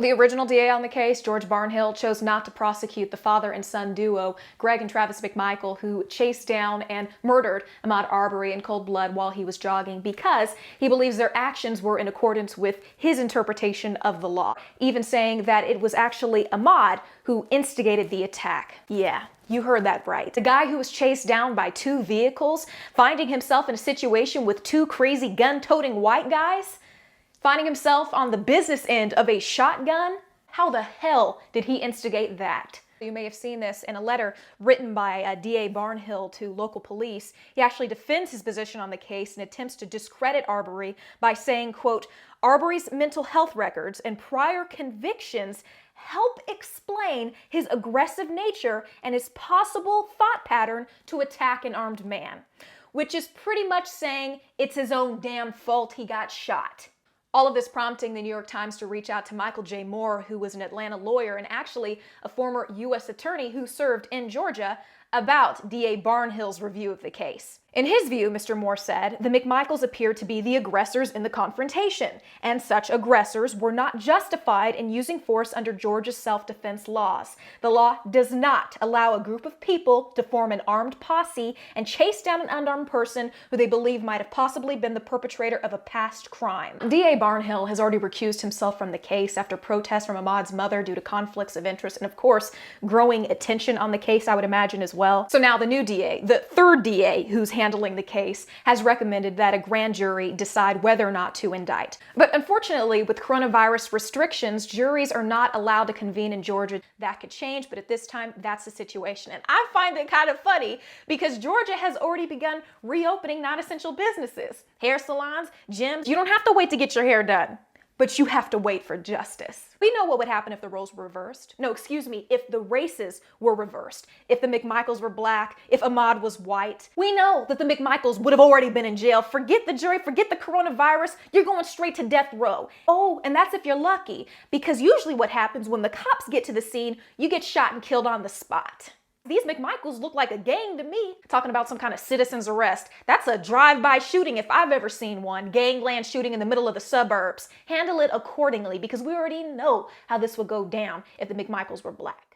The original DA on the case, George Barnhill, chose not to prosecute the father and son duo, Greg and Travis McMichael, who chased down and murdered Ahmaud Arbery in cold blood while he was jogging, because he believes their actions were in accordance with his interpretation of the law, even saying that it was actually Ahmaud who instigated the attack. Yeah, you heard that right. The guy who was chased down by two vehicles, finding himself in a situation with two crazy gun-toting white guys, finding himself on the business end of a shotgun? How the hell did he instigate that? You may have seen this in a letter written by DA Barnhill to local police. He actually defends his position on the case and attempts to discredit Arbery by saying, quote, "Arbery's mental health records and prior convictions help explain his aggressive nature and his possible thought pattern to attack an armed man," which is pretty much saying it's his own damn fault he got shot. All of this prompting the New York Times to reach out to Michael J. Moore, who was an Atlanta lawyer and actually a former U.S. attorney who served in Georgia, about DA Barnhill's review of the case. In his view, Mr. Moore said, the McMichaels appeared to be the aggressors in the confrontation, and such aggressors were not justified in using force under Georgia's self-defense laws. The law does not allow a group of people to form an armed posse and chase down an unarmed person who they believe might have possibly been the perpetrator of a past crime. DA Barnhill has already recused himself from the case after protests from Ahmaud's mother due to conflicts of interest and, of course, growing attention on the case, I would imagine, as well. So now the new DA, the third DA who's handling the case, has recommended that a grand jury decide whether or not to indict. But unfortunately, with coronavirus restrictions, juries are not allowed to convene in Georgia. That could change, but at this time, that's the situation. And I find it kind of funny because Georgia has already begun reopening non-essential businesses. Hair salons, gyms. You don't have to wait to get your hair done, but you have to wait for justice. We know what would happen if the roles were reversed. No, excuse me, if the races were reversed. If the McMichaels were black, if Ahmaud was white. We know that the McMichaels would have already been in jail. Forget the jury, forget the coronavirus, you're going straight to death row. Oh, and that's if you're lucky, because usually what happens when the cops get to the scene, you get shot and killed on the spot. These McMichaels look like a gang to me. Talking about some kind of citizen's arrest. That's a drive-by shooting if I've ever seen one. Gangland shooting in the middle of the suburbs. Handle it accordingly, because we already know how this would go down if the McMichaels were black.